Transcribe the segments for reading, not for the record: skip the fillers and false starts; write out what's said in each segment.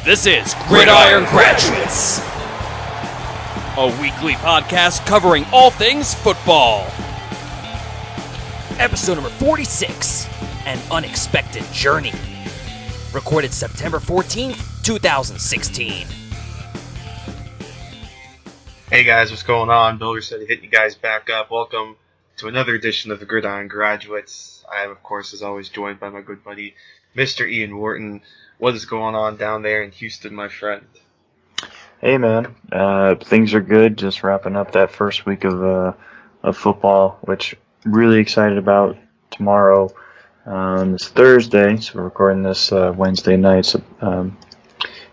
This is Gridiron Graduates, a weekly podcast covering all things football. Episode number 46, An Unexpected Journey. Recorded September 14th, 2016. Hey guys, what's going on? Builder said to hit you guys back up. Welcome to another edition of the Gridiron Graduates. I am, of course, as always, joined by my good buddy, Mr. Ian Wharton. What is going on down there in Houston, my friend? Hey man, things are good. Just wrapping up that first week of football, which I'm really excited about. Tomorrow, it's Thursday, so we're recording this Wednesday night. So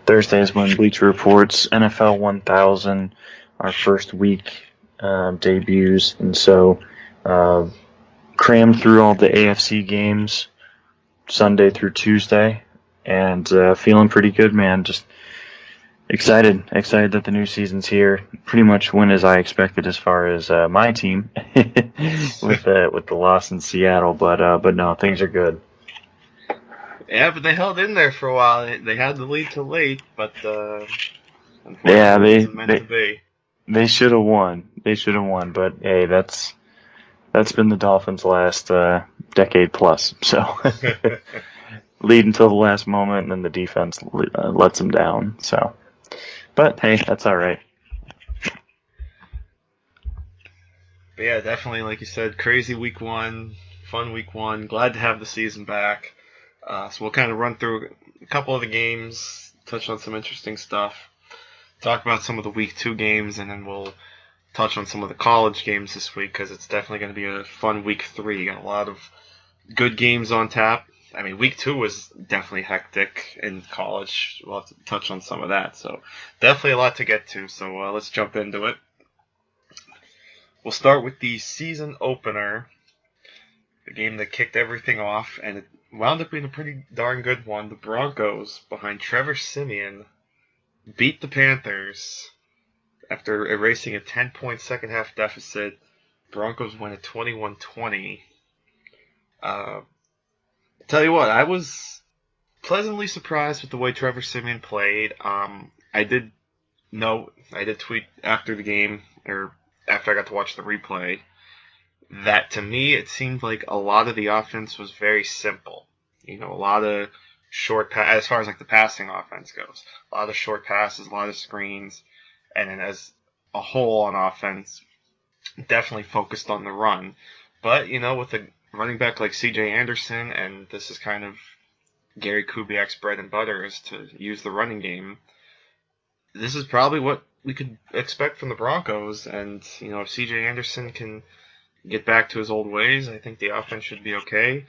Thursday is when Bleacher Report's NFL 1000, our first week debuts, and so crammed through all the AFC games Sunday through Tuesday. And feeling pretty good, man. Just excited that the new season's here. Pretty much went as I expected as far as my team with the loss in Seattle. But no, things are good. Yeah, but they held in there for a while. They had the lead till late, but yeah, it wasn't meant to be. They should have won. But hey, that's been the Dolphins' last decade plus. So. Lead until the last moment, and then the defense lets them down. So, but hey, that's all right. But yeah, definitely, like you said, crazy week one, fun week one. Glad to have the season back. So we'll kind of run through a couple of the games, touch on some interesting stuff, talk about some of the week two games, and then we'll touch on some of the college games this week because it's definitely going to be a fun week three. Got a lot of good games on tap. I mean, week two was definitely hectic in college. We'll have to touch on some of that. So definitely a lot to get to. So let's jump into it. We'll start with the season opener, the game that kicked everything off, and it wound up being a pretty darn good one. The Broncos, behind Trevor Siemian, beat the Panthers after erasing a 10-point second-half deficit. Broncos win at 21-20. Tell you what, I was pleasantly surprised with the way Trevor Siemian played. I did tweet after the game, or after I got to watch the replay, that to me it seemed like a lot of the offense was very simple. You know, a lot of short as far as like the passing offense goes. A lot of short passes, a lot of screens, and then as a whole on offense, definitely focused on the run. But, you know, with a running back like C.J. Anderson, and this is kind of Gary Kubiak's bread and butter, is to use the running game. This is probably what we could expect from the Broncos, and, you know, if C.J. Anderson can get back to his old ways, I think the offense should be okay.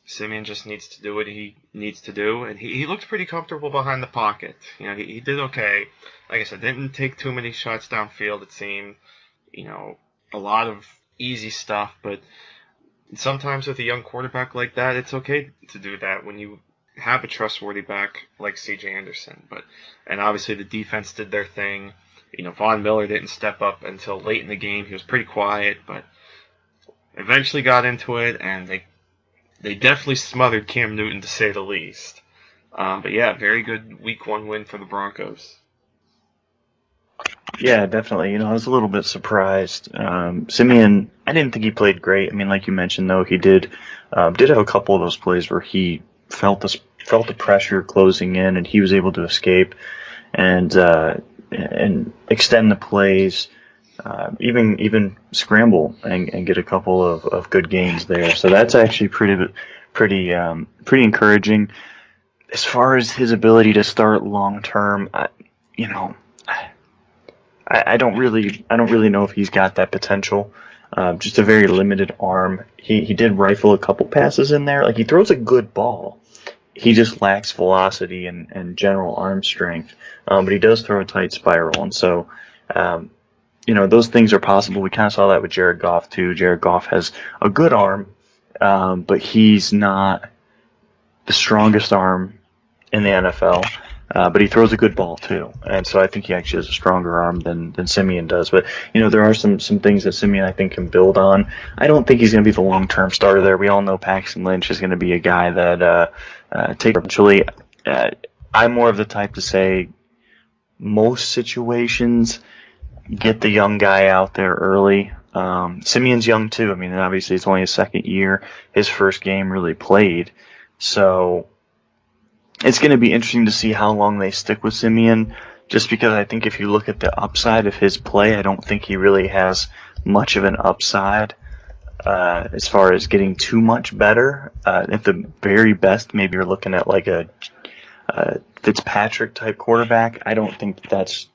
Siemian just needs to do what he needs to do, and he looked pretty comfortable behind the pocket. You know, he did okay. Like I said, didn't take too many shots downfield, it seemed. You know, a lot of easy stuff, but sometimes with a young quarterback like that, it's okay to do that when you have a trustworthy back like C.J. Anderson. And obviously the defense did their thing. You know, Von Miller didn't step up until late in the game. He was pretty quiet, but eventually got into it, and they definitely smothered Cam Newton, to say the least. But yeah, very good week one win for the Broncos. Yeah, definitely. You know, I was a little bit surprised. Siemian, I didn't think he played great. I mean, like you mentioned, though, he did have a couple of those plays where he felt the pressure closing in, and he was able to escape and extend the plays, even scramble and get a couple of good gains there. So that's actually pretty encouraging. As far as his ability to start long term, I don't really know if he's got that potential. Just a very limited arm. He did rifle a couple passes in there. Like, he throws a good ball. He just lacks velocity and general arm strength. But he does throw a tight spiral. And so, those things are possible. We kind of saw that with Jared Goff too. Jared Goff has a good arm, but he's not the strongest arm in the NFL. But he throws a good ball too, and so I think he actually has a stronger arm than Siemian does. But there are some things that Siemian, I think, can build on. I don't think he's going to be the long-term starter there. We all know Paxton Lynch is going to be a guy that takes eventually. I'm more of the type to say most situations get the young guy out there early. Simeon's young too. I mean, obviously it's only his second year. His first game really played. So it's going to be interesting to see how long they stick with Simeon, just because I think if you look at the upside of his play, I don't think he really has much of an upside as far as getting too much better. At the very best, maybe you're looking at like a Fitzpatrick type quarterback. I don't think that's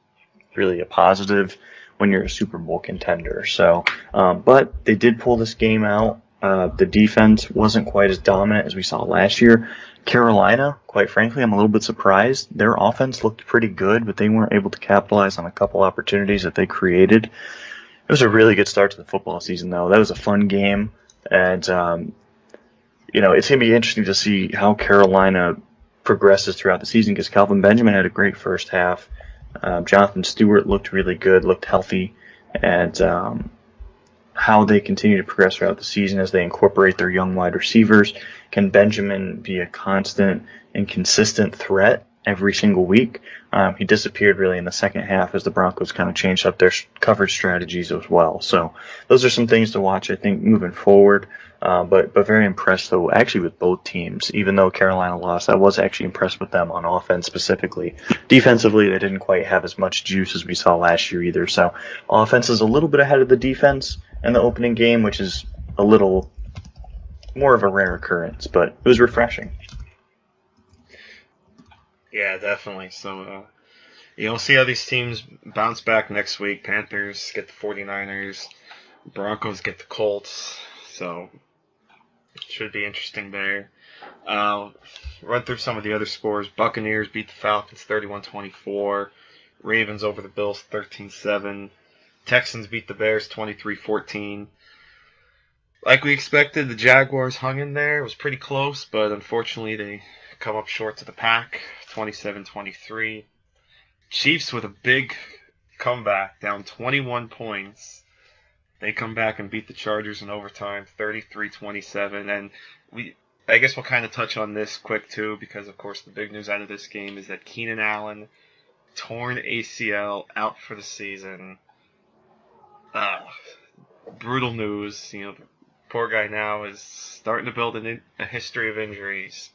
really a positive when you're a Super Bowl contender. So, but they did pull this game out. The defense wasn't quite as dominant as we saw last year. Carolina, quite frankly, I'm a little bit surprised. Their offense looked pretty good, but they weren't able to capitalize on a couple opportunities that they created. It was a really good start to the football season, though. That was a fun game, and it's going to be interesting to see how Carolina progresses throughout the season, because Calvin Benjamin had a great first half. Jonathan Stewart looked really good, looked healthy, and how they continue to progress throughout the season as they incorporate their young wide receivers. Can Benjamin be a constant and consistent threat every single week? He disappeared really in the second half as the Broncos kind of changed up their coverage strategies as well. So those are some things to watch, I think, moving forward. But very impressed, though, actually with both teams. Even though Carolina lost, I was actually impressed with them on offense specifically. Defensively, they didn't quite have as much juice as we saw last year either. So offense is a little bit ahead of the defense in the opening game, which is a little more of a rare occurrence, but it was refreshing. Yeah, definitely. So, we'll see how these teams bounce back next week. Panthers get the 49ers. Broncos get the Colts. So, it should be interesting there. Run through some of the other scores. Buccaneers beat the Falcons 31-24. Ravens over the Bills 13-7. Texans beat the Bears 23-14. Like we expected, the Jaguars hung in there. It was pretty close, but unfortunately they come up short to the pack, 27-23. Chiefs with a big comeback, down 21 points. They come back and beat the Chargers in overtime, 33-27. And I guess we'll kind of touch on this quick too, because of course the big news out of this game is that Keenan Allen, torn ACL, out for the season. Brutal news. The poor guy now is starting to build a history of injuries,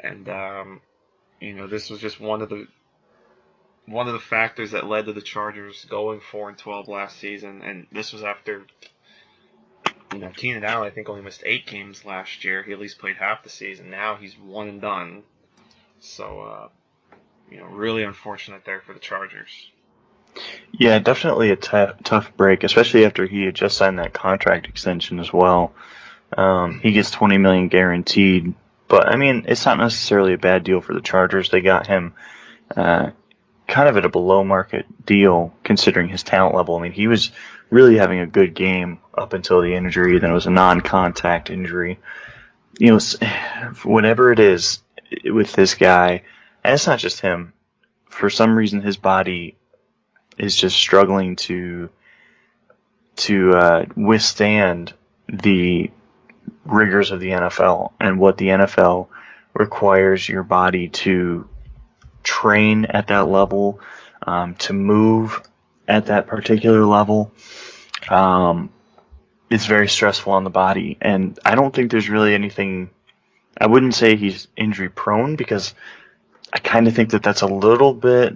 and this was just one of the factors that led to the Chargers going 4-12 last season. And this was after Keenan Allen, I think, only missed 8 games last year. He at least played half the season. Now he's one and done. So really unfortunate there for the Chargers. Yeah, definitely a tough break, especially after he had just signed that contract extension as well. He gets $20 million guaranteed, but I mean, it's not necessarily a bad deal for the Chargers. They got him kind of at a below market deal considering his talent level. I mean, he was really having a good game up until the injury. Then it was a non-contact injury. Whatever it is with this guy, and it's not just him. For some reason, his body is just struggling to withstand the rigors of the NFL and what the NFL requires your body to train at that level, to move at that particular level. It's very stressful on the body, and I don't think there's really anything. I wouldn't say he's injury prone, because I kind of think that that's a little bit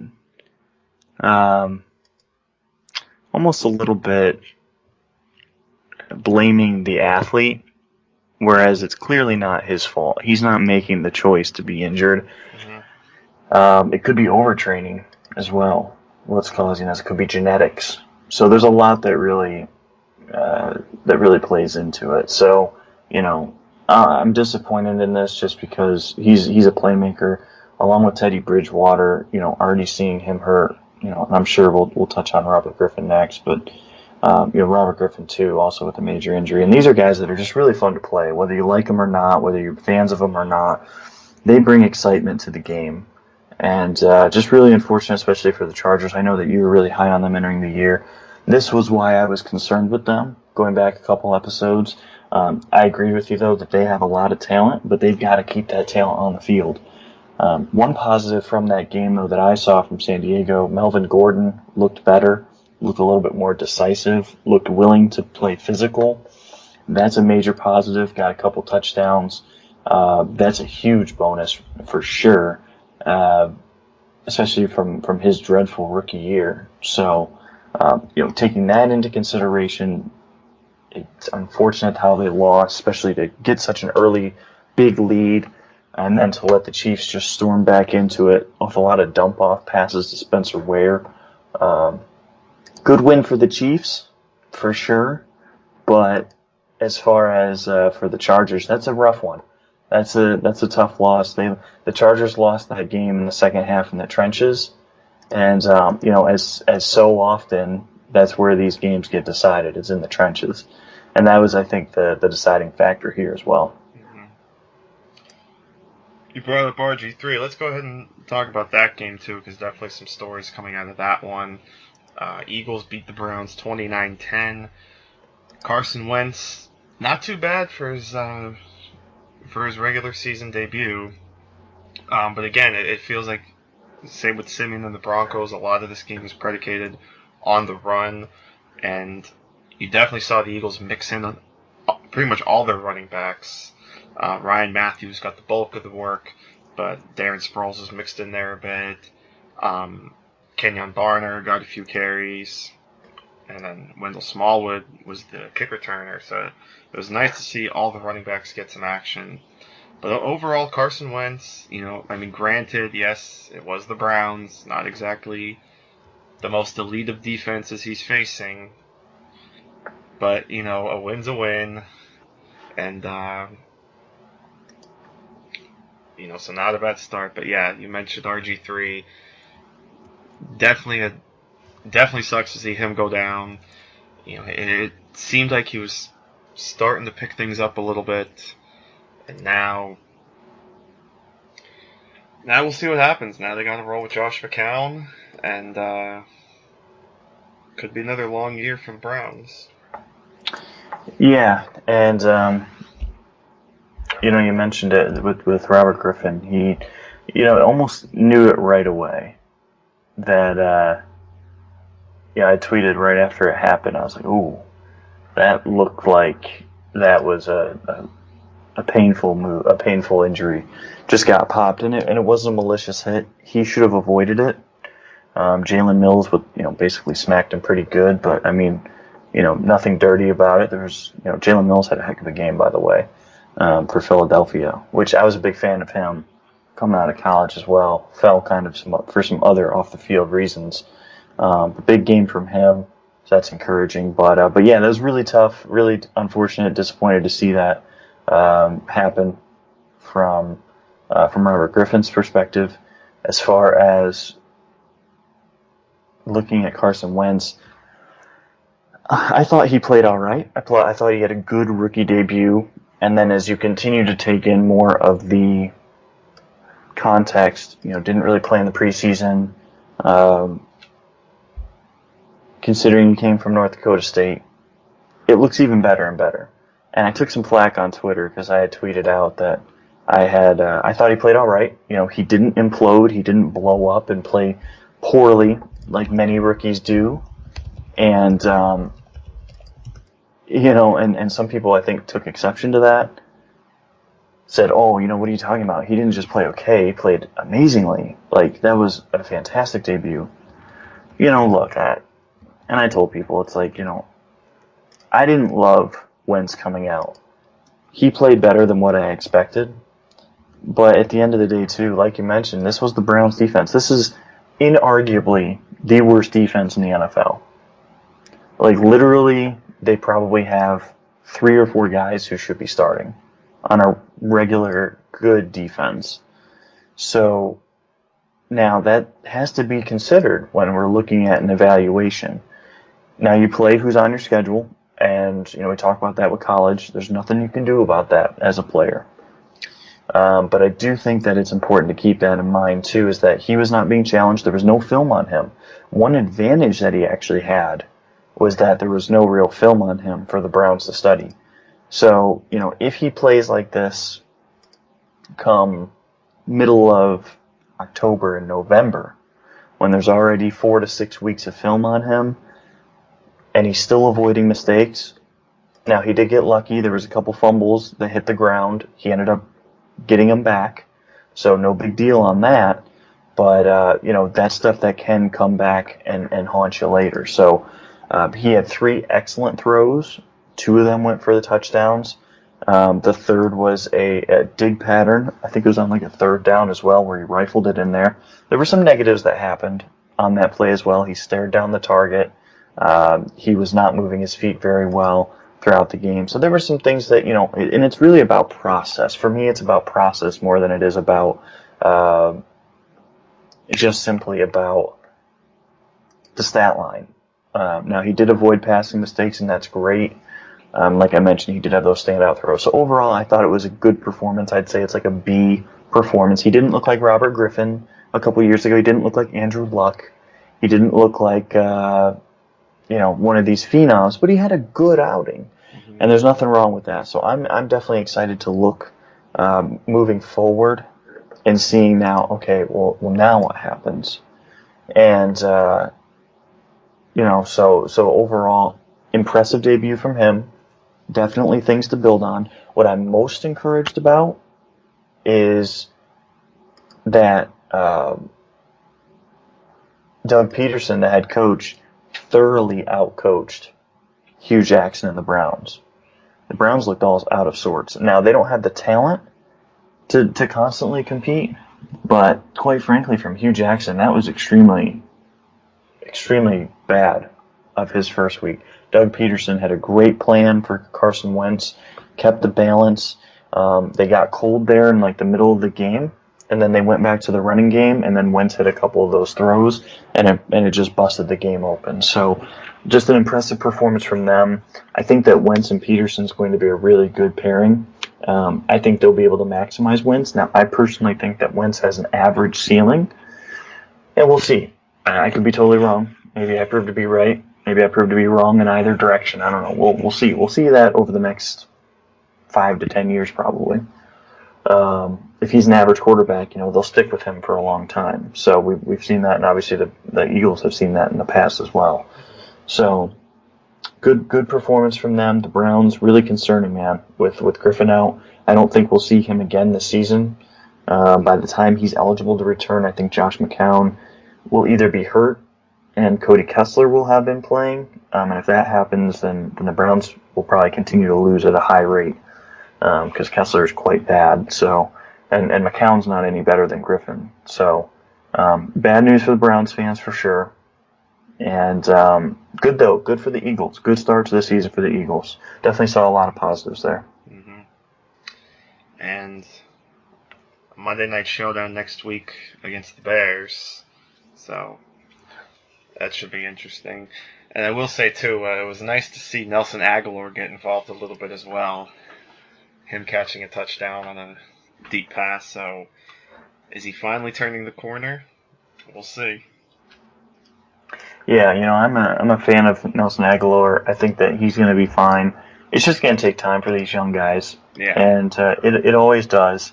almost a little bit blaming the athlete, whereas it's clearly not his fault. He's not making the choice to be injured. Mm-hmm. It could be overtraining as well. What's causing this? It could be genetics. So there's a lot that really plays into it. So I'm disappointed in this just because he's a playmaker, along with Teddy Bridgewater. Already seeing him hurt. I'm sure we'll touch on Robert Griffin next, but Robert Griffin too, also with a major injury. And these are guys that are just really fun to play, whether you like them or not, whether you're fans of them or not. They bring excitement to the game, and just really unfortunate, especially for the Chargers. I know that you were really high on them entering the year. This was why I was concerned with them going back a couple episodes. I agree with you though that they have a lot of talent, but they've got to keep that talent on the field. One positive from that game, though, that I saw from San Diego, Melvin Gordon looked better, looked a little bit more decisive, looked willing to play physical. That's a major positive. Got a couple touchdowns. That's a huge bonus for sure, especially from his dreadful rookie year. So, taking that into consideration, it's unfortunate how they lost, especially to get such an early big lead and then to let the Chiefs just storm back into it with a lot of dump-off passes to Spencer Ware. Good win for the Chiefs, for sure, but as far as for the Chargers, that's a rough one. That's a tough loss. The Chargers lost that game in the second half in the trenches, and as so often, that's where these games get decided. It's in the trenches, and that was, I think, the deciding factor here as well. Mm-hmm. You brought up RG3. Let's go ahead and talk about that game too, because definitely some stories coming out of that one. Eagles beat the Browns 29-10. Carson Wentz, not too bad for his regular season debut. But again, it feels like, same with Simeon and the Broncos, a lot of this game was predicated on the run, and you definitely saw the Eagles mix in pretty much all their running backs. Ryan Matthews got the bulk of the work, but Darren Sproles was mixed in there a bit. Kenyon Barner got a few carries, and then Wendell Smallwood was the kick returner. So it was nice to see all the running backs get some action. But overall, Carson Wentz, granted, yes, it was the Browns, not exactly the most elite of defenses he's facing. But, a win's a win. And, so not a bad start. But yeah, you mentioned RG3. Definitely sucks to see him go down. It seemed like he was starting to pick things up a little bit. And now we'll see what happens. Now they got to roll with Josh McCown, and could be another long year for the Browns. Yeah, and you mentioned it with Robert Griffin. He, almost knew it right away that. I tweeted right after it happened. I was like, "Ooh, that looked like that was a painful move, a painful injury. Just got popped in it, and it wasn't a malicious hit. He should have avoided it. Jalen Mills basically smacked him pretty good, but nothing dirty about it. Jalen Mills had a heck of a game, by the way, for Philadelphia, which I was a big fan of him coming out of college as well. Fell kind of for some other off the field reasons. A big game from him, so that's encouraging. But yeah, that was really tough, really unfortunate, disappointed to see that happen from Robert Griffin's perspective. As far as looking at Carson Wentz, I thought he played all right. I thought he had a good rookie debut, and then as you continue to take in more of the context, didn't really play in the preseason. Considering he came from North Dakota State, it looks even better and better. And I took some flack on Twitter because I had tweeted out that I thought he played all right. He didn't implode, he didn't blow up and play poorly like many rookies do. And and some people I think took exception to that. Said, "Oh, what are you talking about? He didn't just play okay; he played amazingly. Like that was a fantastic debut." Look at. And I told people, it's like, I didn't love Wentz coming out. He played better than what I expected. But at the end of the day, too, like you mentioned, this was the Browns' defense. This is inarguably the worst defense in the NFL. Like, literally, they probably have 3 or 4 guys who should be starting on a regular, good defense. So, now that has to be considered when we're looking at an evaluation. Now you play who's on your schedule, and we talk about that with college. There's nothing you can do about that as a player. But I do think that it's important to keep that in mind too, is that he was not being challenged. There was no film on him. One advantage that he actually had was that there was no real film on him for the Browns to study. So, if he plays like this come middle of October and November, when there's already 4 to 6 weeks of film on him, and he's still avoiding mistakes. Now, he did get lucky. There was a couple fumbles that hit the ground. He ended up getting them back, so no big deal on that. But, that's stuff that can come back and haunt you later. So he had 3 excellent throws. 2 of them went for the touchdowns. The third was a dig pattern. I think it was on like a 3rd down as well, where he rifled it in there. There were some negatives that happened on that play as well. He stared down the target. He was not moving his feet very well throughout the game. So there were some things that, and it's really about process. For me, it's about process more than it is about just simply about the stat line. Now, he did avoid passing mistakes, and that's great. Like I mentioned, he did have those standout throws. So overall, I thought it was a good performance. I'd say it's like a B performance. He didn't look like Robert Griffin a couple years ago. He didn't look like Andrew Luck. He didn't look like, one of these phenoms, but he had a good outing. Mm-hmm. And there's nothing wrong with that. So I'm definitely excited to look moving forward and seeing now, okay, well now what happens? And, so overall, impressive debut from him. Definitely things to build on. What I'm most encouraged about is that Doug Peterson, the head coach, thoroughly outcoached Hugh Jackson and the Browns. The Browns looked all out of sorts. Now, they don't have the talent to constantly compete, but quite frankly, from Hugh Jackson, that was extremely, extremely bad of his first week. Doug Peterson had a great plan for Carson Wentz, kept the balance. They got cold there in like the middle of the game, and then they went back to the running game, and then Wentz hit a couple of those throws, and it just busted the game open. So just an impressive performance from them. I think that Wentz and Peterson's going to be a really good pairing. I think they'll be able to maximize Wentz. Now, I personally think that Wentz has an average ceiling, and we'll see. I could be totally wrong. Maybe I prove to be right. Maybe I prove to be wrong in either direction. I don't know. We'll see. We'll see that over the next 5 to 10 years probably. If he's an average quarterback, they'll stick with him for a long time. So we've seen that, and obviously the Eagles have seen that in the past as well. So good performance from them. The Browns, really concerning, man, with Griffin out. I don't think we'll see him again this season. By the time he's eligible to return, I think Josh McCown will either be hurt and Cody Kessler will have been playing. And if that happens, then the Browns will probably continue to lose at a high rate because Kessler is quite bad. So, and McCown's not any better than Griffin. So, bad news for the Browns fans for sure. And good, though. Good for the Eagles. Good start to the season for the Eagles. Definitely saw a lot of positives there. Mm-hmm. And Monday Night Showdown next week against the Bears. So that should be interesting. And I will say, too, it was nice to see Nelson Aguilar get involved a little bit as well. Him catching a touchdown on a deep pass. So is he finally turning the corner? We'll see. Yeah, I'm a fan of Nelson Aguilar. I think that he's going to be fine. It's just going to take time for these young guys. Yeah. And it always does.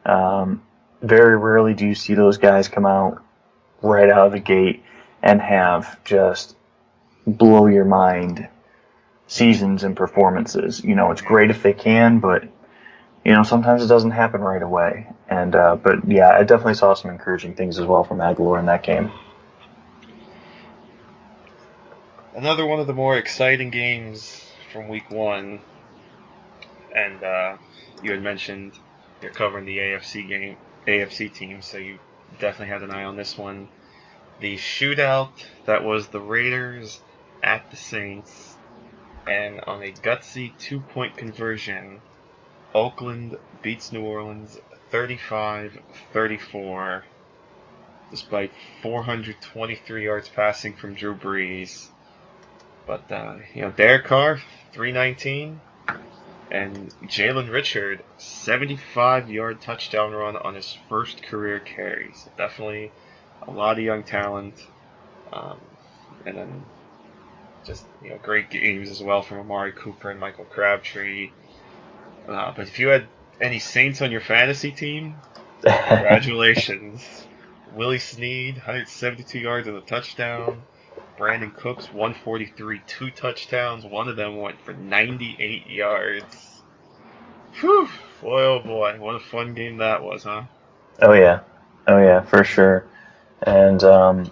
Very rarely do you see those guys come out right out of the gate and have just blow your mind seasons and performances. It's great if they can, but sometimes it doesn't happen right away. And but yeah, I definitely saw some encouraging things as well from Aguilar in that game. Another one of the more exciting games from Week 1, and you had mentioned you're covering the AFC team, so you definitely had an eye on this one. The shootout that was the Raiders at the Saints, and on a gutsy 2-point conversion, Oakland beats New Orleans 35-34, despite 423 yards passing from Drew Brees. But, Derek Carr, 319, and Jalen Richard, 75-yard touchdown run on his first career carry. So definitely a lot of young talent. And then just, great games as well from Amari Cooper and Michael Crabtree. But if you had any Saints on your fantasy team, Congratulations. Willie Snead, 172 yards and a touchdown. Brandon Cooks, 143, 2 touchdowns. One of them went for 98 yards. Whew. Boy, oh boy. What a fun game that was, huh? Oh yeah, for sure. And well,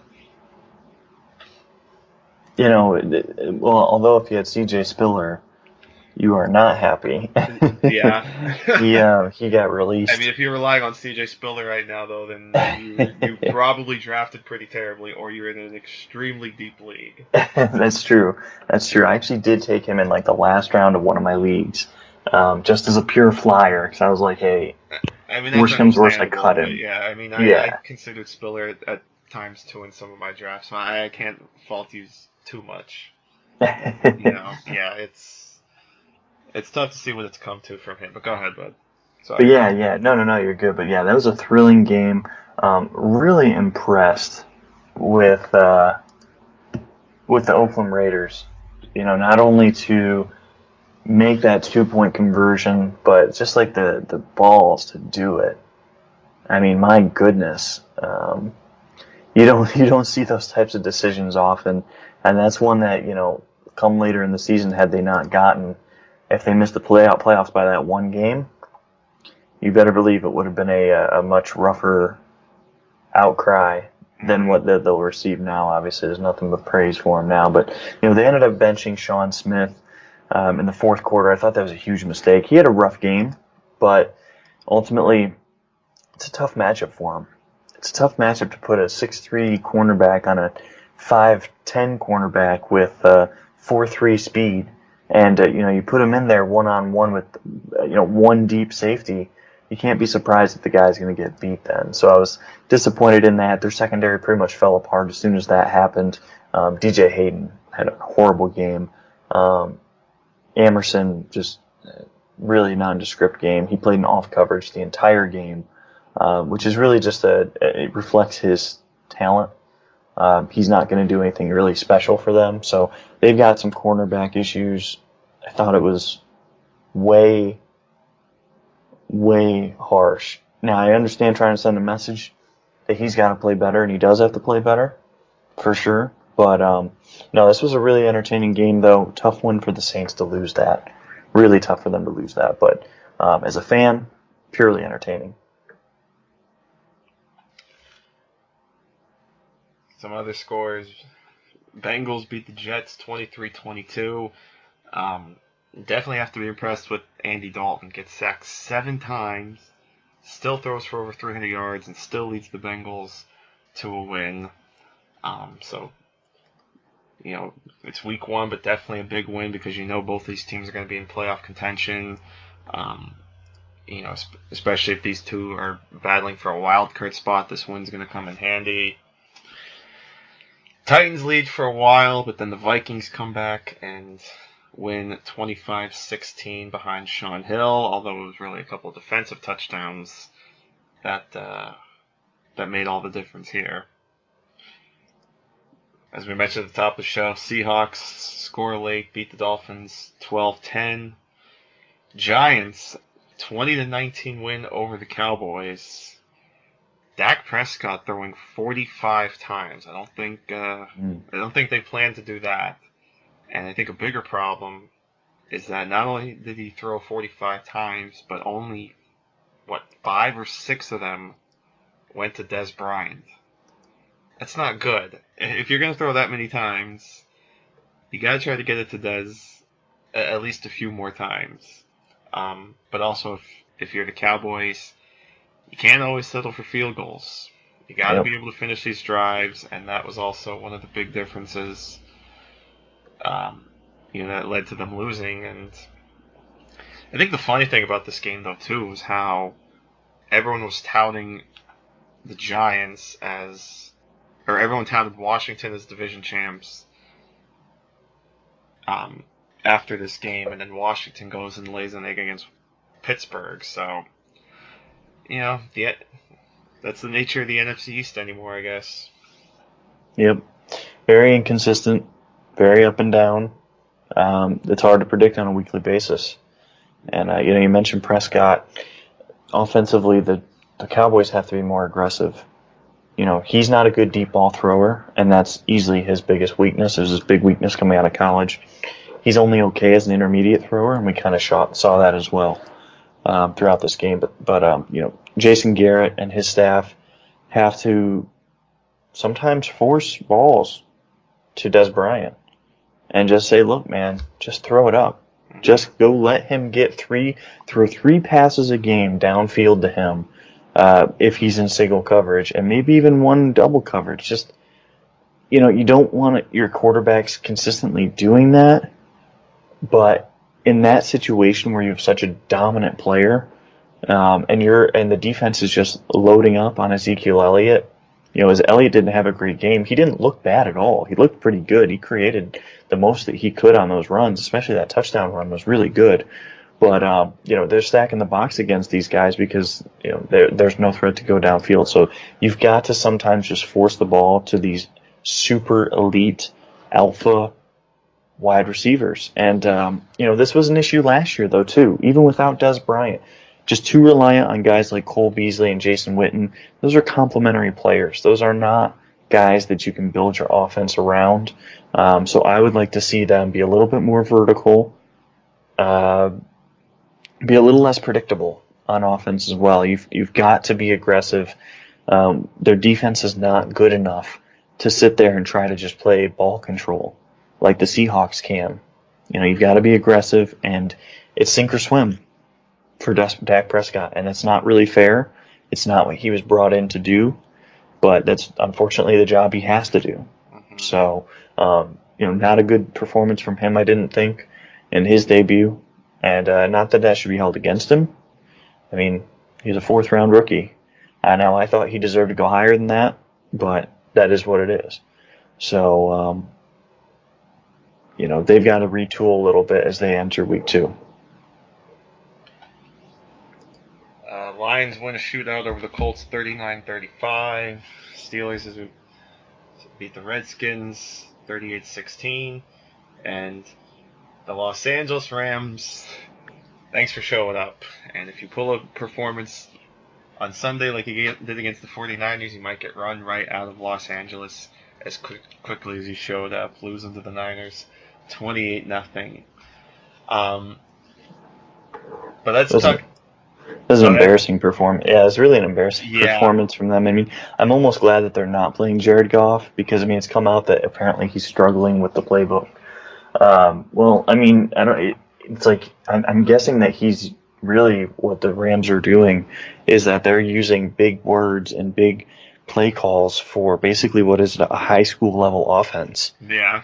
although if you had C.J. Spiller, you are not happy. Yeah. He got released. I mean, if you're relying on C.J. Spiller right now, though, then you probably drafted pretty terribly, or you're in an extremely deep league. That's true. I actually did take him in like the last round of one of my leagues, just as a pure flyer, because I was like, hey, I mean, that's worst comes worst, I understandable, cut him. but yeah, I mean, I considered Spiller at times too in some of my drafts, so I can't fault you too much. Yeah, it's tough to see what it's come to from him. But go ahead, bud. Sorry. But yeah, no, you're good. But yeah, that was a thrilling game. Really impressed with the Oakland Raiders. Not only to make that 2-point conversion, but just like the balls to do it. I mean, my goodness, you don't see those types of decisions often, and that's one that come later in the season, had they not gotten, if they missed the playoffs by that one game, you better believe it would have been a much rougher outcry than what they'll receive now. Obviously, there's nothing but praise for them now, but they ended up benching Sean Smith in the fourth quarter. I thought that was a huge mistake. He had a rough game, but ultimately, it's a tough matchup for him. It's a tough matchup to put a 6'3" cornerback on a 5'10" cornerback with 4.3 speed, and you put him in there one-on-one with one deep safety. You can't be surprised if the guy's going to get beat then. So I was disappointed in that. Their secondary pretty much fell apart as soon as that happened. DJ Hayden had a horrible game. Emerson, just really nondescript game. He played in off coverage the entire game, which is really just it reflects his talent. He's not going to do anything really special for them. So they've got some cornerback issues. I thought it was way harsh. Now, I understand trying to send a message that he's got to play better, and he does have to play better, for sure. But, no, this was a really entertaining game, though. Tough one for the Saints to lose that. Really tough for them to lose that. But as a fan, purely entertaining. Some other scores. Bengals beat the Jets 23-22. Definitely have to be impressed with Andy Dalton. Gets sacked 7 times, still throws for over 300 yards, and still leads the Bengals to a win. So, it's week 1, but definitely a big win because both these teams are going to be in playoff contention. Especially if these two are battling for a wild card spot, this win's going to come in handy. Titans lead for a while, but then the Vikings come back and win 25-16 behind Sean Hill, although it was really a couple of defensive touchdowns that made all the difference here. As we mentioned at the top of the show, Seahawks score late, beat the Dolphins 12-10. Giants 20-19 win over the Cowboys. Dak Prescott throwing 45 times. I don't think they plan to do that. And I think a bigger problem is that not only did he throw 45 times, but only 5 or 6 of them went to Dez Bryant. That's not good. If you're going to throw that many times, you got to try to get it to Dez at least a few more times. But also, if you're the Cowboys, you can't always settle for field goals. You got to be able to finish these drives, and that was also one of the big differences that led to them losing. And I think the funny thing about this game, though, too, was how everyone was touting the Giants everyone touted Washington as division champs after this game, and then Washington goes and lays an egg against Pittsburgh. So, that's the nature of the NFC East anymore, I guess. Yep. Very inconsistent, very up and down. It's hard to predict on a weekly basis. And, you mentioned Prescott. Offensively, the the Cowboys have to be more aggressive. He's not a good deep ball thrower, and that's easily his biggest weakness. It was his big weakness coming out of college. He's only okay as an intermediate thrower, and we kind of saw that as well throughout this game. But Jason Garrett and his staff have to sometimes force balls to Des Bryant and just say, look, man, just throw it up. Just go let him throw three passes a game downfield to him if he's in single coverage, and maybe even one double coverage. Just, you don't want your quarterbacks consistently doing that, but in that situation where you have such a dominant player, and the defense is just loading up on Ezekiel Elliott. As Elliott didn't have a great game, he didn't look bad at all. He looked pretty good. He created the most that he could on those runs, especially that touchdown run was really good. But, they're stacking the box against these guys because, there's no threat to go downfield. So you've got to sometimes just force the ball to these super elite alpha wide receivers. And, this was an issue last year, though, too, even without Des Bryant. Just too reliant on guys like Cole Beasley and Jason Witten. Those are complementary players. Those are not guys that you can build your offense around. So I would like to see them be a little bit more vertical, be a little less predictable on offense as well. You've got to be aggressive. Their defense is not good enough to sit there and try to just play ball control like the Seahawks can. You've got to be aggressive, and it's sink or swim for Dak Prescott, and it's not really fair. It's not what he was brought in to do, but that's unfortunately the job he has to do. So, not a good performance from him, I didn't think, in his debut, and not that should be held against him. I mean, he's a fourth-round rookie. Now, I thought he deserved to go higher than that, but that is what it is. So, they've got to retool a little bit as they enter week 2. Lions win a shootout over the Colts 39-35. Steelers beat the Redskins 38-16. And the Los Angeles Rams, thanks for showing up. And if you pull a performance on Sunday like you did against the 49ers, you might get run right out of Los Angeles as quickly as you showed up, losing to the Niners 28-0. But let's talk. This is an embarrassing performance. Yeah, it's really an embarrassing performance from them. I mean, I'm almost glad that they're not playing Jared Goff because, it's come out that apparently he's struggling with the playbook. It's like I'm guessing that he's really what the Rams are doing is that they're using big words and big play calls for basically what is a high school level offense. Yeah.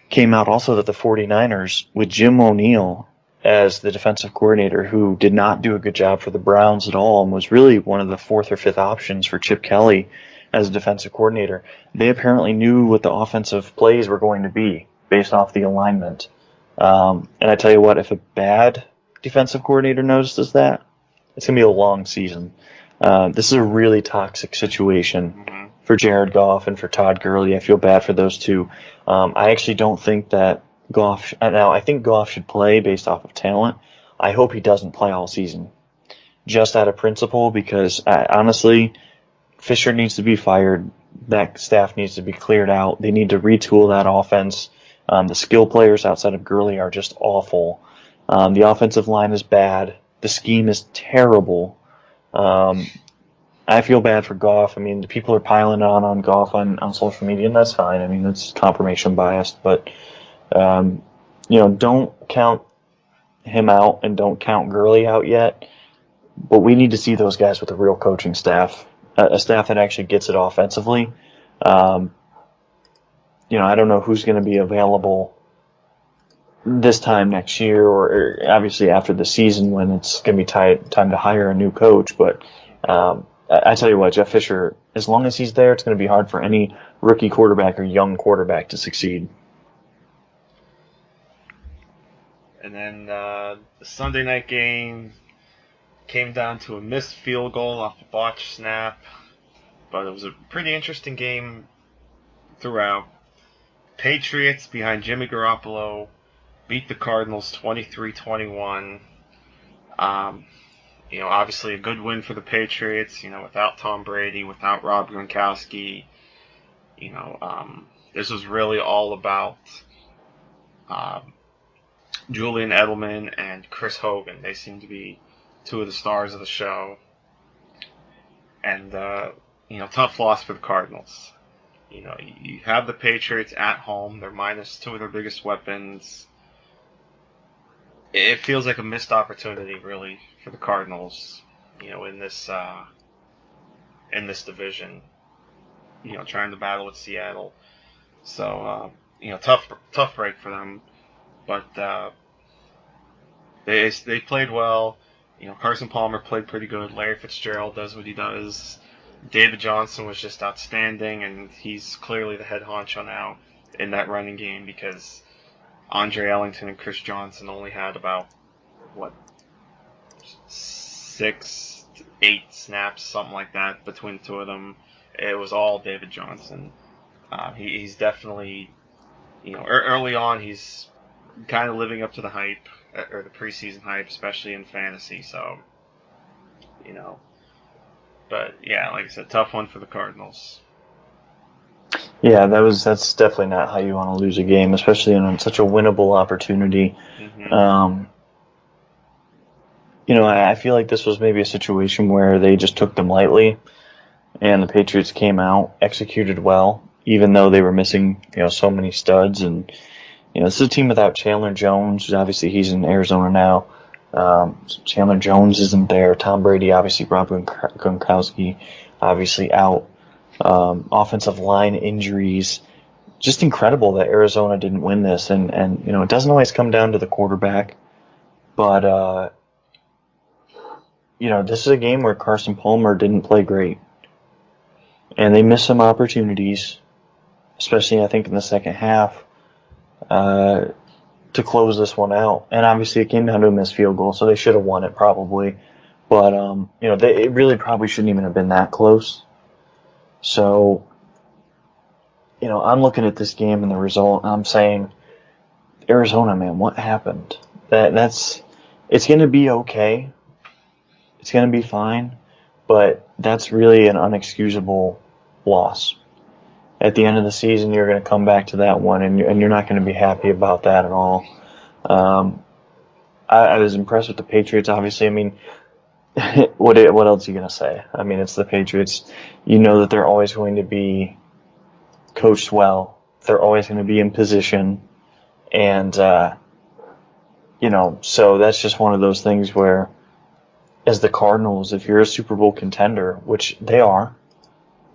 Came out also that the 49ers, with Jim O'Neill as the defensive coordinator, who did not do a good job for the Browns at all and was really one of the fourth or fifth options for Chip Kelly as a defensive coordinator. They apparently knew what the offensive plays were going to be based off the alignment. And I tell you what, if a bad defensive coordinator notices that, it's going to be a long season. This is a really toxic situation for Jared Goff and for Todd Gurley. I feel bad for those two. I actually don't think that Goff. Now, I think Goff should play based off of talent. I hope he doesn't play all season, just out of principle, because honestly, Fisher needs to be fired. That staff needs to be cleared out. They need to retool that offense. The skill players outside of Gurley are just awful. The offensive line is bad. The scheme is terrible. I feel bad for Goff. I mean, the people are piling on Goff on social media, and that's fine. I mean, it's confirmation biased, but don't count him out and don't count Gurley out yet. But we need to see those guys with a real coaching staff, a staff that actually gets it offensively. I don't know who's going to be available this time next year, or obviously after the season when it's going to be time to hire a new coach. But I tell you what, Jeff Fisher, as long as he's there, it's going to be hard for any rookie quarterback or young quarterback to succeed. And then the Sunday night game came down to a missed field goal off a botched snap. But it was a pretty interesting game throughout. Patriots, behind Jimmy Garoppolo, beat the Cardinals 23-21. Obviously a good win for the Patriots. Without Tom Brady, without Rob Gronkowski. This was really all about Julian Edelman and Chris Hogan. They seem to be two of the stars of the show. And, tough loss for the Cardinals. You have the Patriots at home. They're minus two of their biggest weapons. It feels like a missed opportunity, really, for the Cardinals, in this division, trying to battle with Seattle. So, tough break for them. But they played well. Carson Palmer played pretty good. Larry Fitzgerald does what he does. David Johnson was just outstanding, and he's clearly the head honcho now in that running game because Andre Ellington and Chris Johnson only had about, 6 to 8 snaps, something like that, between the two of them. It was all David Johnson. He's definitely, early on, he's kind of living up to the hype, or the preseason hype, especially in fantasy. So, but yeah, like I said, tough one for the Cardinals. Yeah, that's definitely not how you want to lose a game, especially in such a winnable opportunity. Mm-hmm. I feel like this was maybe a situation where they just took them lightly, and the Patriots came out, executed well, even though they were missing, so many studs. And, this is a team without Chandler Jones. Obviously, he's in Arizona now. Chandler Jones isn't there. Tom Brady, obviously, Rob Gronkowski, obviously out. Offensive line injuries. Just incredible that Arizona didn't win this. And it doesn't always come down to the quarterback. But, this is a game where Carson Palmer didn't play great. And they missed some opportunities, especially, I think, in the second half, to close this one out. And obviously it came down to a missed field goal, so they should have won it probably. But, it really probably shouldn't even have been that close. So, I'm looking at this game and the result, and I'm saying, Arizona, man, what happened? It's going to be okay. It's going to be fine. But that's really an unexcusable loss. At the end of the season, you're going to come back to that one, and you're not going to be happy about that at all. I was impressed with the Patriots, obviously. I mean, what else are you going to say? I mean, it's the Patriots. You know that they're always going to be coached well. They're always going to be in position. And, so that's just one of those things where, as the Cardinals, if you're a Super Bowl contender, which they are,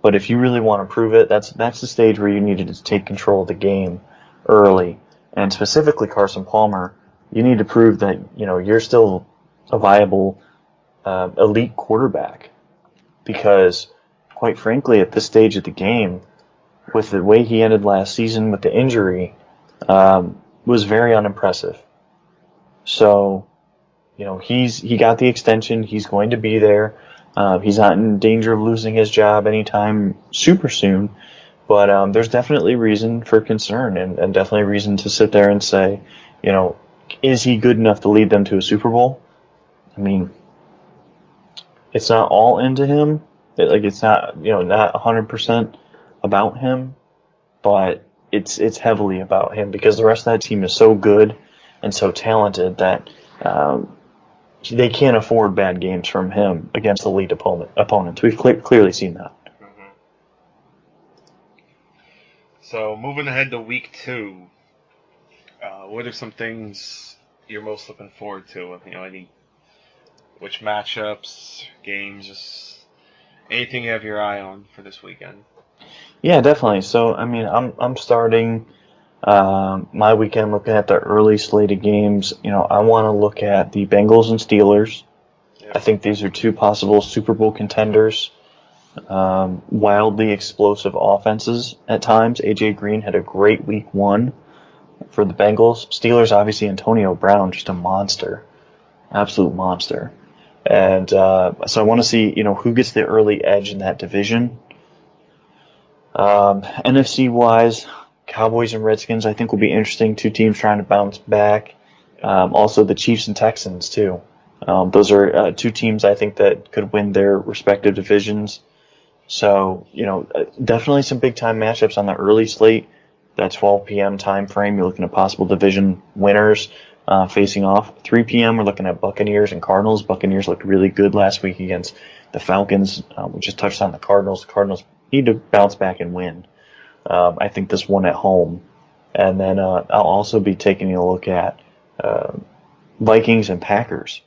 but if you really want to prove it, that's the stage where you needed to take control of the game early. And specifically Carson Palmer, you need to prove that, you're still a viable elite quarterback. Because, quite frankly, at this stage of the game, with the way he ended last season with the injury, was very unimpressive. So, he got the extension. He's going to be there. He's not in danger of losing his job anytime super soon. But there's definitely reason for concern and definitely reason to sit there and say, is he good enough to lead them to a Super Bowl? I mean, it's not all into him. It's not, not 100% about him, but it's heavily about him because the rest of that team is so good and so talented that they can't afford bad games from him against elite opponents. We've clearly seen that. Mm-hmm. So moving ahead to week 2, what are some things you're most looking forward to? Which matchups, games, just anything you have your eye on for this weekend? Yeah, definitely. So, I mean, I'm starting my weekend looking at the early slate of games. I want to look at the Bengals and Steelers. Yep. I think these are two possible Super Bowl contenders. Wildly explosive offenses at times. A.J. Green had a great week 1 for the Bengals. Steelers, obviously, Antonio Brown, just a monster. Absolute monster. And so I want to see, who gets the early edge in that division. NFC-wise, Cowboys and Redskins, I think, will be interesting. Two teams trying to bounce back. Also, the Chiefs and Texans, too. Those are two teams I think that could win their respective divisions. So, definitely some big time matchups on the early slate. That 12 p.m. time frame, you're looking at possible division winners facing off. 3 p.m., we're looking at Buccaneers and Cardinals. Buccaneers looked really good last week against the Falcons. We just touched on the Cardinals. The Cardinals need to bounce back and win. I think this one at home. And then I'll also be taking a look at Vikings and Packers,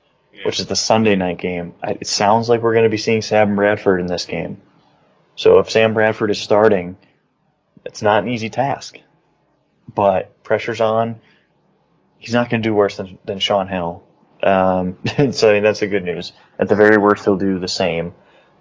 which is the Sunday night game. It sounds like we're going to be seeing Sam Bradford in this game. So if Sam Bradford is starting, it's not an easy task. But pressure's on. He's not going to do worse than Sean Hill. So that's the good news. At the very worst, he'll do the same.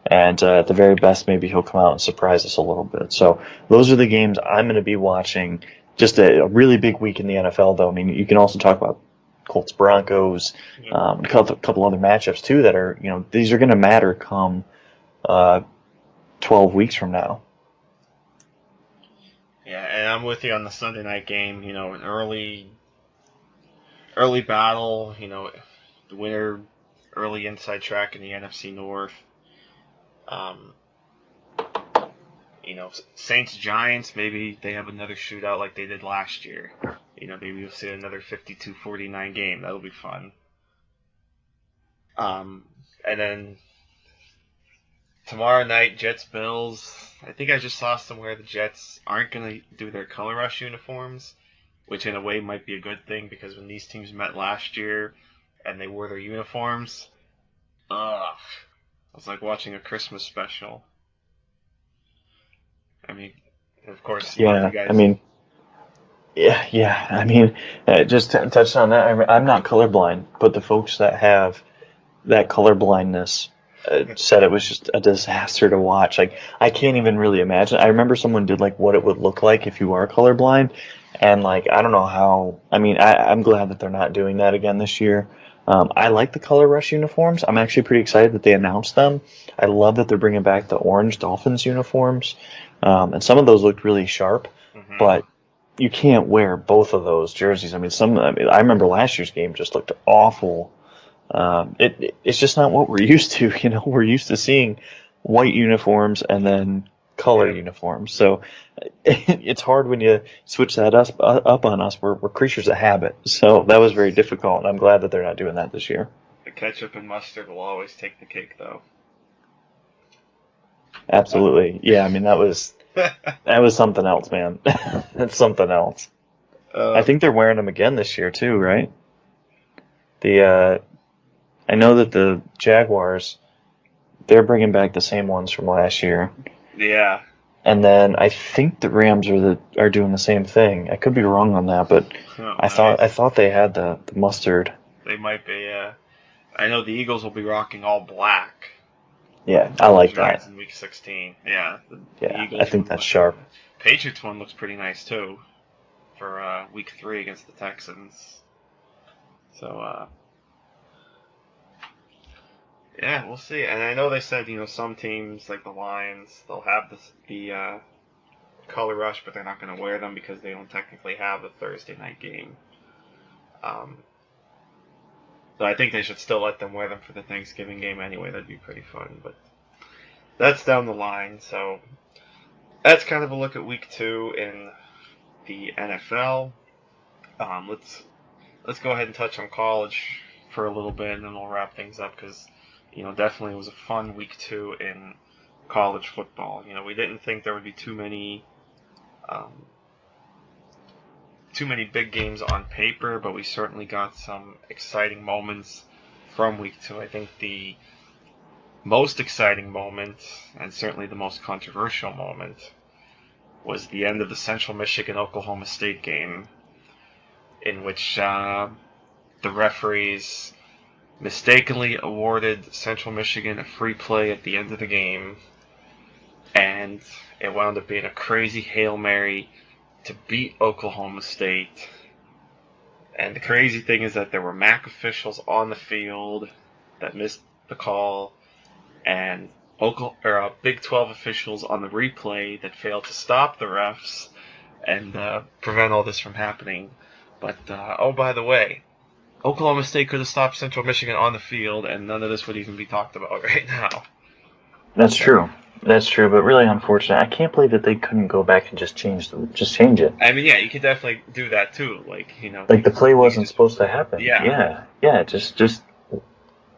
And at the very best, maybe he'll come out and surprise us a little bit. So those are the games I'm going to be watching. Just a really big week in the NFL, though. I mean, you can also talk about Colts, Broncos, a couple other matchups, too, that are, these are going to matter come 12 weeks from now. Yeah, and I'm with you on the Sunday night game. An early battle. The winner, early inside track in the NFC North. Saints Giants. Maybe they have another shootout like they did last year. Maybe you'll see another 52-49 game. That'll be fun. And then tomorrow night, Jets Bills. I think I just saw somewhere the Jets aren't going to do their color rush uniforms, which in a way might be a good thing because when these teams met last year and they wore their uniforms, it was like watching a Christmas special. I mean, of course, Yeah, you guys. I mean, just touched on that. I'm not colorblind, but the folks that have that colorblindness said it was just a disaster to watch. Like, I can't even really imagine. I remember someone did like what it would look like if you are colorblind, and like I don't know how. I mean, I'm glad that they're not doing that again this year. I like the Color Rush uniforms. I'm actually pretty excited that they announced them. I love that they're bringing back the orange Dolphins uniforms, and some of those looked really sharp, but you can't wear both of those jerseys. I I remember last year's game just looked awful. It's just not what we're used to. We're used to seeing white uniforms and then color uniforms. So it's hard when you switch that up on us. We're creatures of habit. So that was very difficult, and I'm glad that they're not doing that this year. The ketchup and mustard will always take the cake, though. Absolutely. Yeah, I mean, that was something else, man. That's something else. I think they're wearing them again this year, too, right? I know that the Jaguars, they're bringing back the same ones from last year. Yeah. And then I think the Rams are doing the same thing. I could be wrong on that, but I thought they had the mustard. They might be, yeah. I know the Eagles will be rocking all black. Yeah, I like that. In Week 16. Yeah. Yeah, Eagles I think that's sharp. Patriots one looks pretty nice, too, for Week 3 against the Texans. So, yeah, we'll see. And I know they said, some teams, like the Lions, they'll have the color rush, but they're not going to wear them because they don't technically have a Thursday night game. So I think they should still let them wear them for the Thanksgiving game anyway. That'd be pretty fun. But that's down the line. So that's kind of a look at Week 2 in the NFL. Let's go ahead and touch on college for a little bit, and then we'll wrap things up because definitely it was a fun Week 2 in college football. We didn't think there would be too many big games on paper, but we certainly got some exciting moments from Week 2. I think the most exciting moment, and certainly the most controversial moment, was the end of the Central Michigan-Oklahoma State game, in which the referees mistakenly awarded Central Michigan a free play at the end of the game, and it wound up being a crazy Hail Mary to beat Oklahoma State. And the crazy thing is that there were MAC officials on the field that missed the call, and Big 12 officials on the replay that failed to stop the refs and prevent all this from happening. But, by the way, Oklahoma State could have stopped Central Michigan on the field, and none of this would even be talked about right now. That's true. That's true, but really unfortunate. I can't believe that they couldn't go back and just change it. I mean, yeah, you could definitely do that too. Like, you know, Like the play wasn't supposed to happen. Yeah. Yeah. Just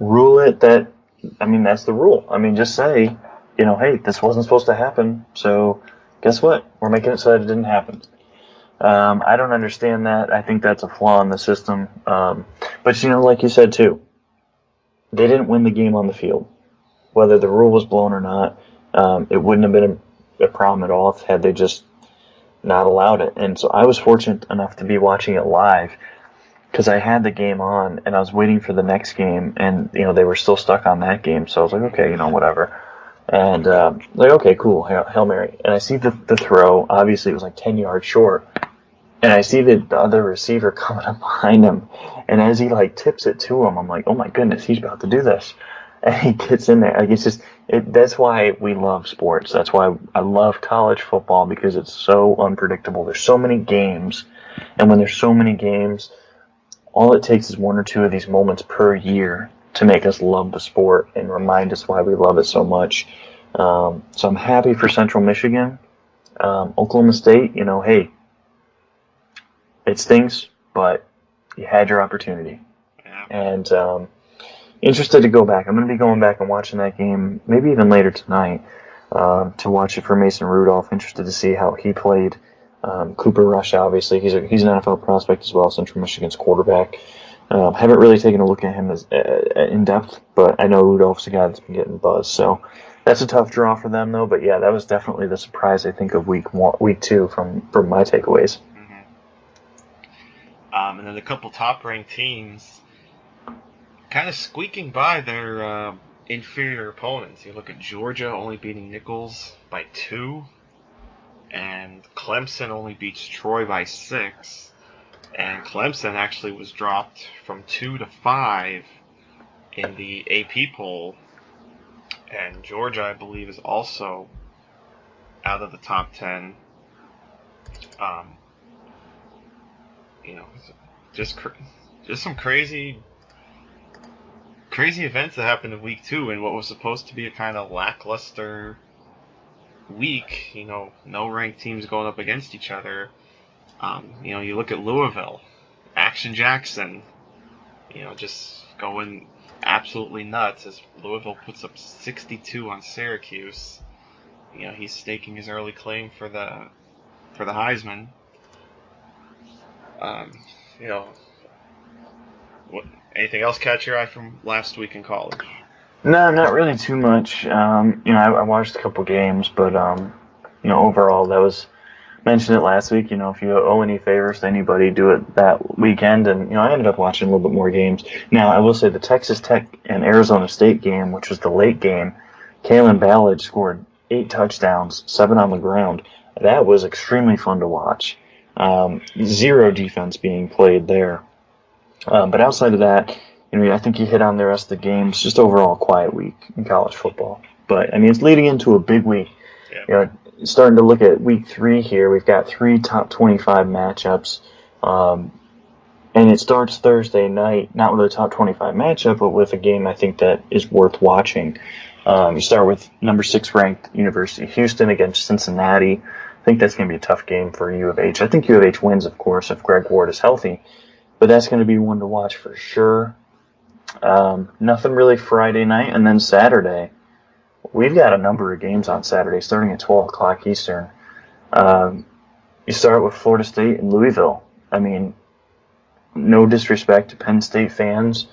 rule it that. I mean, that's the rule. I mean, just say, hey, this wasn't supposed to happen. So, guess what? We're making it so that it didn't happen. I don't understand that. I think that's a flaw in the system. But like you said too, they didn't win the game on the field. Whether the rule was blown or not, it wouldn't have been a problem at all had they just not allowed it. And so I was fortunate enough to be watching it live because I had the game on and I was waiting for the next game, and they were still stuck on that game. So I was like, okay, whatever. And like, okay, cool, Hail Mary. And I see the throw. Obviously, it was like 10 yards short. And I see the other receiver coming up behind him. And as he tips it to him, I'm like, oh my goodness, he's about to do this. And he gets in there. Like, it's just, that's why we love sports. That's why I love college football, because it's so unpredictable. There's so many games. And when there's so many games, all it takes is one or two of these moments per year to make us love the sport and remind us why we love it so much. So I'm happy for Central Michigan. Oklahoma State, hey, it stinks, but you had your opportunity. Yeah. And interested to go back. I'm going to be going back and watching that game, maybe even later tonight, to watch it for Mason Rudolph. Interested to see how he played. Cooper Rush, obviously, he's an NFL prospect as well, Central Michigan's quarterback. Haven't really taken a look at him as in depth, but I know Rudolph's a guy that's been getting buzz. So that's a tough draw for them, though. But yeah, that was definitely the surprise, I think, of week 2 from my takeaways. And then a couple top-ranked teams kind of squeaking by their inferior opponents. You look at Georgia only beating Nichols by 2, and Clemson only beats Troy by 6. And Clemson actually was dropped from 2 to 5 in the AP poll. And Georgia, I believe, is also out of the top 10. Just some crazy events that happened in week 2 in what was supposed to be a kind of lackluster week. No ranked teams going up against each other. You look at Louisville, Action Jackson, just going absolutely nuts as Louisville puts up 62 on Syracuse. He's staking his early claim for the Heisman. Anything else catch your eye from last week in college? No, not really too much. I watched a couple games, but overall, that was mentioned it last week. If you owe any favors to anybody, do it that weekend. And I ended up watching a little bit more games. Now, I will say the Texas Tech and Arizona State game, which was the late game, Kalen Ballage scored 8 touchdowns, 7 on the ground. That was extremely fun to watch. Zero defense being played there. But outside of that, I think you hit on the rest of the games. Just overall quiet week in college football. But it's leading into a big week. Yeah. Starting to look at week 3 here. We've got 3 top 25 matchups, and it starts Thursday night. Not with a top 25 matchup, but with a game I think that is worth watching. You start with number 6 ranked University of Houston against Cincinnati. I think that's going to be a tough game for U of H. I think U of H wins, of course, if Greg Ward is healthy. But that's going to be one to watch for sure. Nothing really Friday night. And then Saturday, we've got a number of games on Saturday starting at 12 o'clock Eastern. You start with Florida State and Louisville. I mean, no disrespect to Penn State fans,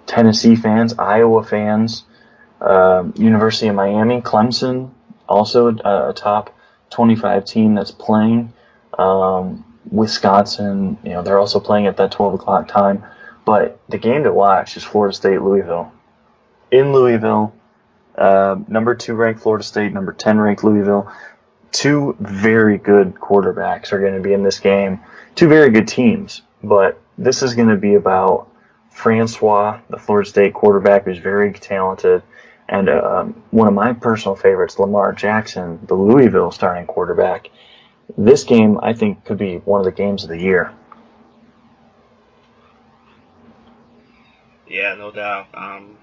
Tennessee fans, Iowa fans, University of Miami, Clemson, also a top 25 team that's playing. Wisconsin, they're also playing at that 12 o'clock time. But the game to watch is Florida State, Louisville. In Louisville, number 2 ranked Florida State, number 10 ranked Louisville. 2 very good quarterbacks are going to be in this game. 2 very good teams. But this is going to be about Francois, the Florida State quarterback, who's very talented. And one of my personal favorites, Lamar Jackson, the Louisville starting quarterback. This game, I think, could be one of the games of the year. Yeah, no doubt. And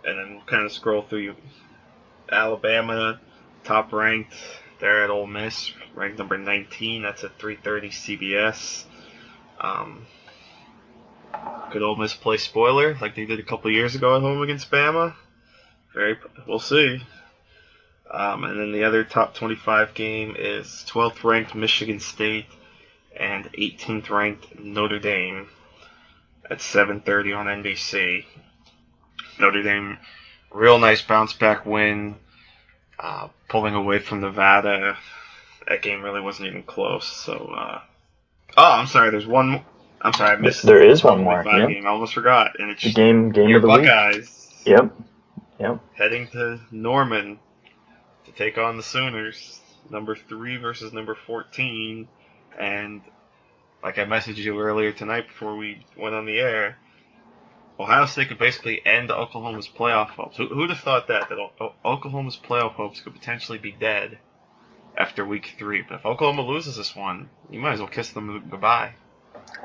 then we'll kind of scroll through Alabama, top ranked. They're at Ole Miss, ranked number 19. That's at 3:30 CBS. Um, could Ole Miss play spoiler like they did a couple years ago at home against Bama? We'll see. And then the other top 25 game is 12th ranked Michigan State and 18th ranked Notre Dame at 7:30 on NBC. Notre Dame, real nice bounce back win, pulling away from Nevada. That game really wasn't even close. So, I'm sorry. There's one. I'm sorry, I missed. There is one the more. Five Yep. game. I almost forgot. And it's The game your of the week. Buckeyes. Yep. Heading to Norman to take on the Sooners. Number 3 versus number 14, and like I messaged you earlier tonight before we went on the air, Ohio State could basically end Oklahoma's playoff hopes. Who'd have thought that Oklahoma's playoff hopes could potentially be dead after week 3? But if Oklahoma loses this one, you might as well kiss them goodbye.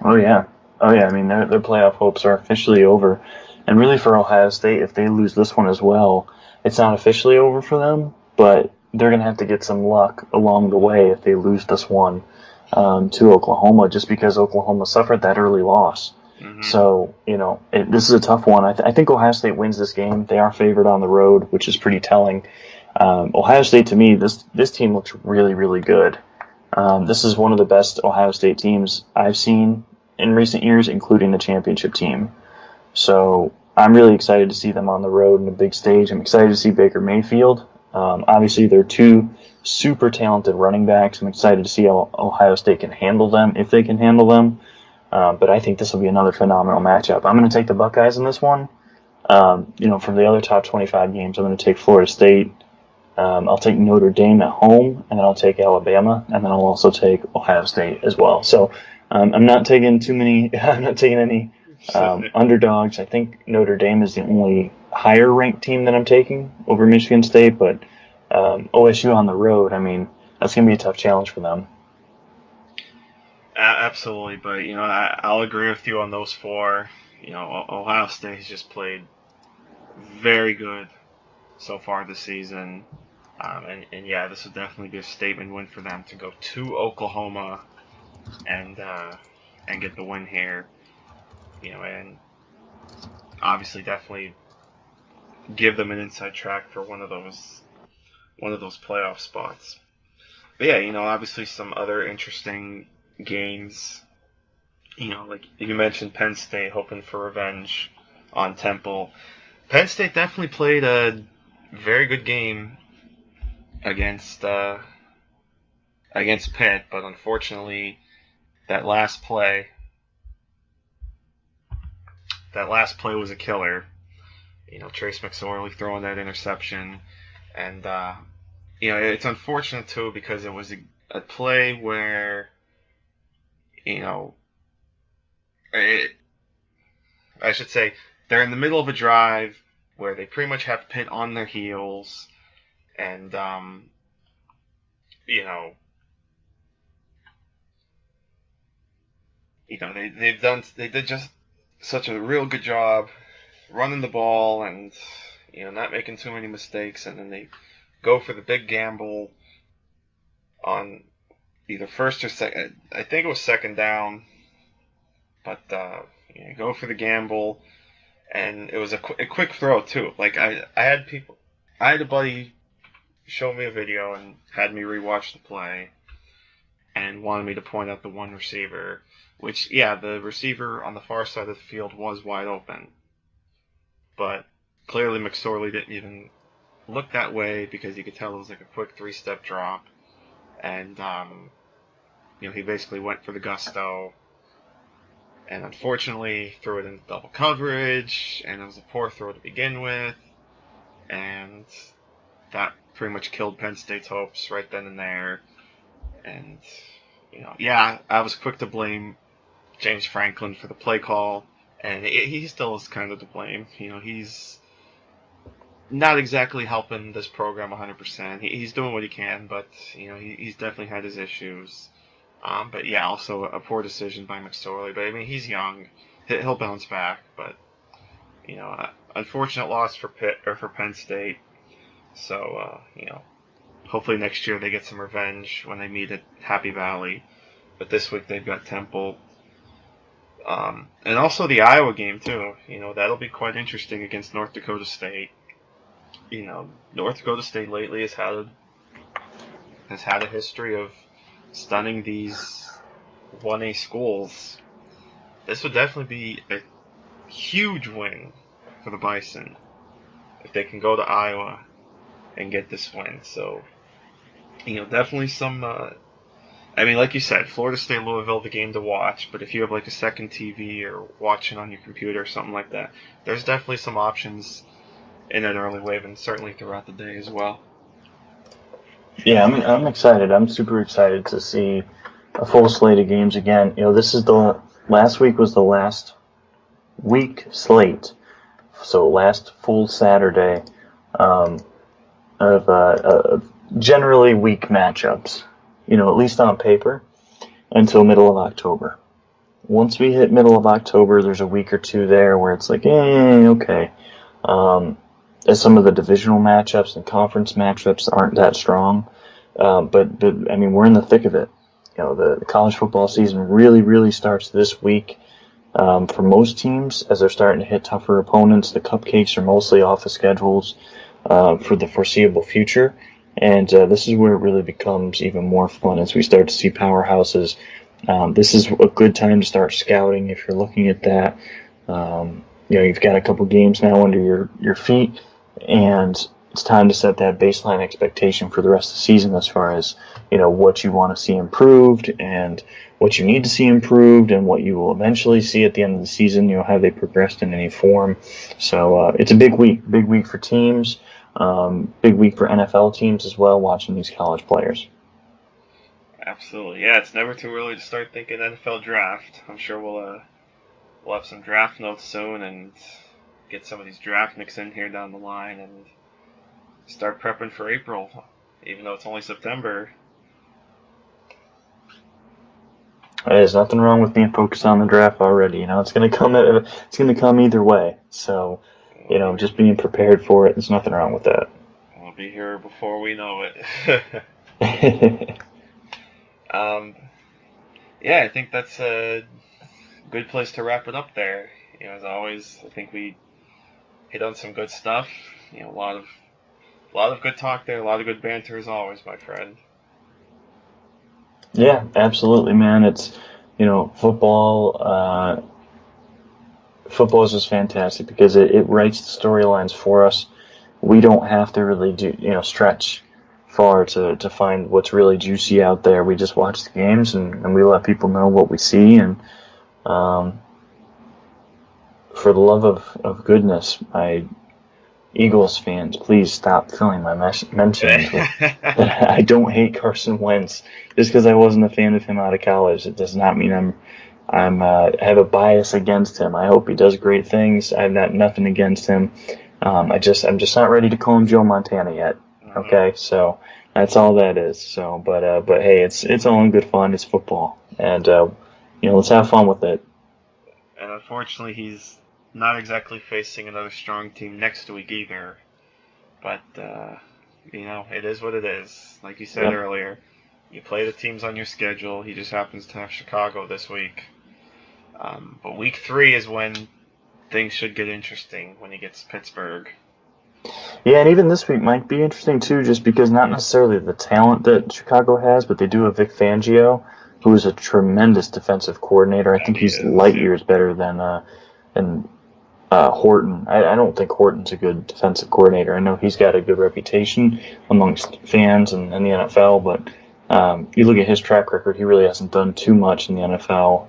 Oh yeah. I mean, their playoff hopes are officially over, and really for Ohio State, if they lose this one as well, it's not officially over for them, but they're gonna have to get some luck along the way if they lose this one to Oklahoma, just because Oklahoma suffered that early loss. Mm-hmm. So, this is a tough one. I think Ohio State wins this game. They are favored on the road, which is pretty telling. Ohio State, to me, this team looks really, really good. This is one of the best Ohio State teams I've seen in recent years, including the championship team. So I'm really excited to see them on the road in a big stage. I'm excited to see Baker Mayfield. Obviously, they're two super talented running backs. I'm excited to see how Ohio State can handle them, if they can handle them. But I think this will be another phenomenal matchup. I'm going to take the Buckeyes in this one. From the other top 25 games, I'm going to take Florida State. I'll take Notre Dame at home, and then I'll take Alabama, and then I'll also take Ohio State as well. So I'm not taking too many. I'm not taking any underdogs. I think Notre Dame is the only higher ranked team that I'm taking over Michigan State, but OSU on the road, I mean, that's going to be a tough challenge for them. Absolutely, but I'll agree with you on those 4. Ohio State has just played very good so far this season, and yeah, this would definitely be a statement win for them to go to Oklahoma and get the win here. And obviously, definitely give them an inside track for one of those playoff spots. But yeah, obviously some other interesting games. Like you mentioned, Penn State hoping for revenge on Temple. Penn State definitely played a very good game against Pitt, but unfortunately, that last play was a killer. Trace McSorley throwing that interception, and it's unfortunate too because it was a play where I should say they're in the middle of a drive where they pretty much have Pitt on their heels, and they did just such a real good job running the ball and not making too many mistakes, and then they go for the big gamble on either first or second. I think it was second down, but go for the gamble, and it was a quick throw too. Like I had a buddy show me a video and had me rewatch the play, and wanted me to point out the one receiver, which the receiver on the far side of the field was wide open, but clearly McSorley didn't even look that way because you could tell it was like a quick 3-step drop, and he basically went for the gusto, and unfortunately threw it into double coverage, and it was a poor throw to begin with, and that pretty much killed Penn State's hopes right then and there. And I was quick to blame James Franklin for the play call, and he still is kind of to blame. He's not exactly helping this program 100%. He's doing what he can, but he's definitely had his issues. But also a poor decision by McSorley. But I mean, he's young, he'll bounce back. But unfortunate loss for Penn State. So hopefully next year they get some revenge when they meet at Happy Valley. But this week they've got Temple. And also the Iowa game too. That'll be quite interesting against North Dakota State. North Dakota State lately has had a history of stunning these 1A schools. This would definitely be a huge win for the Bison if they can go to Iowa and get this win. So, definitely some. Like you said, Florida State Louisville, the game to watch. But if you have like a second TV or watching on your computer or something like that, there's definitely some options in an early wave and certainly throughout the day as well. Yeah, I'm excited. I'm super excited to see a full slate of games again. This is last week was the last week slate, so last full Saturday of generally weak matchups. At least on paper, until middle of October. Once we hit middle of October, there's a week or two there where it's like, okay. As some of the divisional matchups and conference matchups aren't that strong. But we're in the thick of it. The college football season really, really starts this week. For most teams, as they're starting to hit tougher opponents, the cupcakes are mostly off the schedules for the foreseeable future. And this is where it really becomes even more fun as we start to see powerhouses. This is a good time to start scouting if you're looking at that. You've got a couple games now under your feet, and it's time to set that baseline expectation for the rest of the season as far as what you want to see improved and what you need to see improved and what you will eventually see at the end of the season. Have they progressed in any form? So it's a big week for teams. Big week for NFL teams as well, watching these college players. Absolutely, yeah. It's never too early to start thinking NFL draft. I'm sure we'll have some draft notes soon and get some of these draft nicks in here down the line and start prepping for April, even though it's only September. There's nothing wrong with being focused on the draft already. It's going to come. It's going to come either way. So. Just being prepared for it, there's nothing wrong with that. We'll be here before we know it. I think that's a good place to wrap it up there. As always, I think we hit on some good stuff. A lot of good talk there, a lot of good banter as always, my friend. Yeah, absolutely, man. It's football. Football is just fantastic because it writes the storylines for us. We don't have to really stretch far to find what's really juicy out there. We just watch the games and we let people know what we see. And for the love of goodness, my Eagles fans, please stop filling my mentions with that I don't hate Carson Wentz. Just because I wasn't a fan of him out of college, it does not mean I have a bias against him. I hope he does great things. I have nothing against him. I'm just not ready to call him Joe Montana yet. Okay, so that's all that is. So, but hey, it's all in good fun. It's football, and let's have fun with it. And unfortunately, he's not exactly facing another strong team next week either. But it is what it is. Like you said earlier, you play the teams on your schedule. He just happens to have Chicago this week. But week 3 is when things should get interesting, when he gets Pittsburgh. Yeah, and even this week might be interesting too, just because not necessarily the talent that Chicago has, but they do have Vic Fangio, who is a tremendous defensive coordinator. I think he's light years better than Horton. I don't think Horton's a good defensive coordinator. I know he's got a good reputation amongst fans and the NFL, but you look at his track record, he really hasn't done too much in the NFL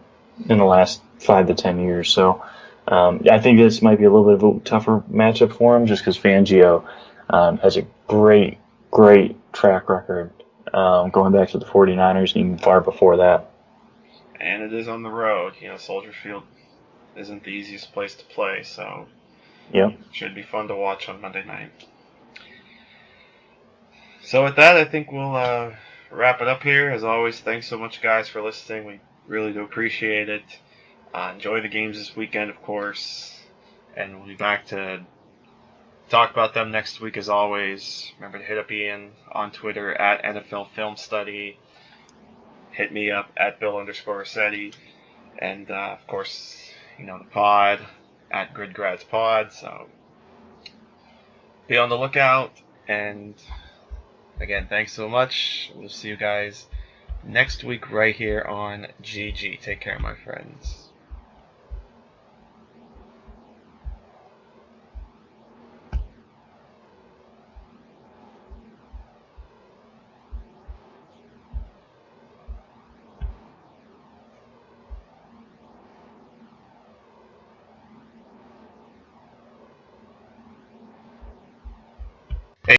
in the last 5 to 10 years. So I think this might be a little bit of a tougher matchup for him, just because Fangio has a great track record going back to the 49ers and even far before that. And it is on the road. Soldier Field isn't the easiest place to play, so it should be fun to watch on Monday night. So with that, I think we'll wrap it up here. As always, thanks so much, guys, for listening. We really do appreciate it. Enjoy the games this weekend, of course, and we'll be back to talk about them next week as always. Remember to hit up Ian on Twitter at NFL Film Study. Hit me up at Bill_Rossetti. And, of course, the pod at GridGrads Pod. So be on the lookout. And, again, thanks so much. We'll see you guys next week right here on GG. Take care, my friends.